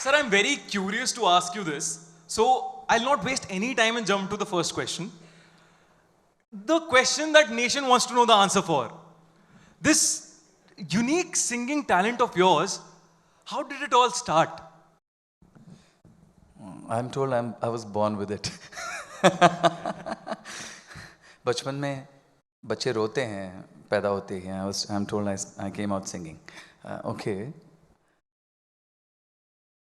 Sir, I'm very curious to ask you this. So I'll not waste any time and jump to the first question. The question that nation wants to know the answer for. This unique singing talent of yours, how did it all start? I'm told I was born with it. बचपन में बच्चे रोते हैं पैदा होते हैं. I'm told I came out singing. Okay.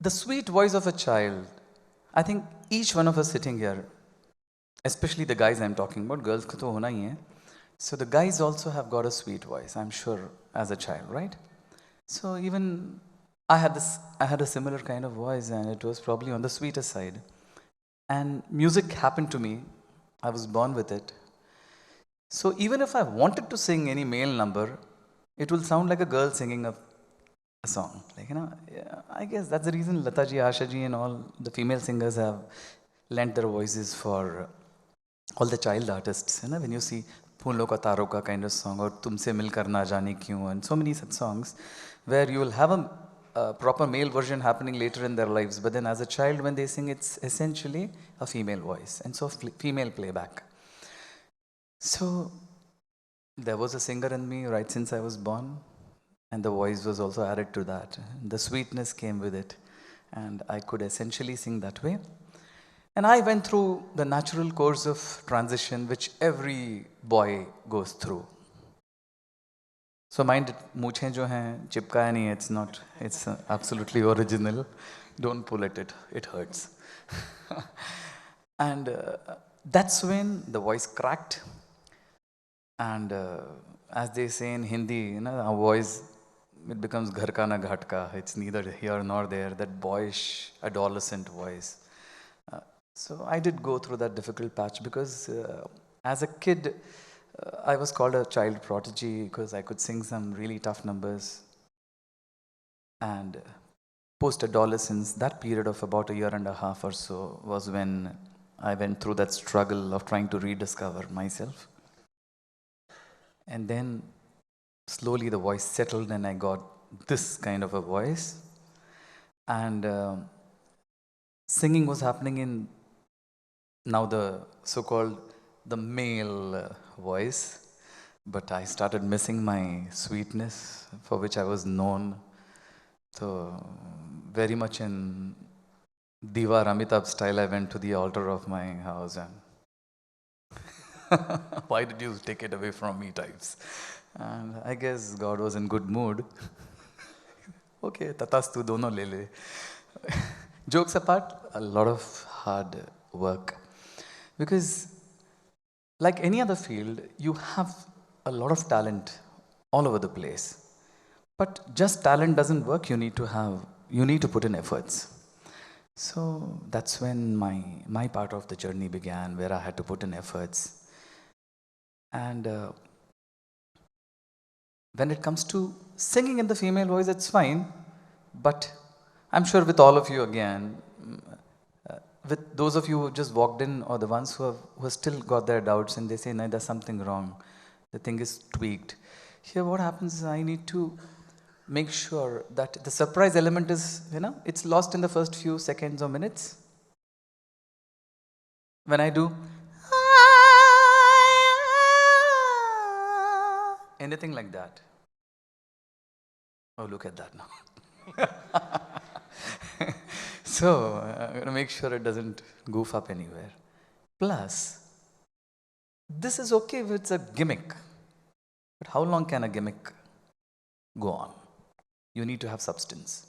The sweet voice of a child. I think each one of us sitting here, especially the guys I'm talking about, girls को तो होना ही है. So the guys also have got a sweet voice, I'm sure, as a child, right? So even I had a similar kind of voice, and it was probably on the sweeter side. And music happened to me. I was born with it. So even if I wanted to sing any male number, it will sound like a girl singing a song. Like, yeah, I guess that's the reason Lata ji, Asha ji and all the female singers have lent their voices for all the child artists. When you see Phoonlo Ka Taro Ka kind of song, or Tumse Milkar Na Jaane Kyun, and so many such songs, where you will have a proper male version happening later in their lives, but then as a child when they sing, it's essentially a female voice, and so female playback. So there was a singer in me right since I was born, and the voice was also added to that. The sweetness came with it, and I could essentially sing that way. And I went through the natural course of transition which every boy goes through. So mind, मूछें जो हैं चिपकाया नहीं, it's not, it's absolutely original. Don't pull at it, it hurts. And that's when the voice cracked. And as they say in Hindi, our voice, it becomes ghar ka na ghat ka. It's neither here nor there, that boyish, adolescent voice. So I did go through that difficult patch because as a kid, I was called a child prodigy because I could sing some really tough numbers. And post-adolescence, that period of about a year and a half or so was when I went through that struggle of trying to rediscover myself. And then slowly the voice settled and I got this kind of a voice. And singing was happening in now the so-called the male voice, but I started missing my sweetness for which I was known. So very much in Diva Amitabh style, I went to the altar of my house and why did you take it away from me types? And I guess God was in good mood. Okay, tatastu dono lele. Jokes apart, a lot of hard work. Because like any other field, you have a lot of talent all over the place. But just talent doesn't work, you need to put in efforts. So that's when my part of the journey began, where I had to put in efforts. And when it comes to singing in the female voice, it's fine. But I'm sure with all of you again, with those of you who just walked in or the ones who have still got their doubts and they say, no, there's something wrong. The thing is tweaked. Here what happens is I need to make sure that the surprise element is, it's lost in the first few seconds or minutes. When I do anything like that. Oh, look at that now. So I'm going to make sure it doesn't goof up anywhere. Plus, this is okay if it's a gimmick. But how long can a gimmick go on? You need to have substance.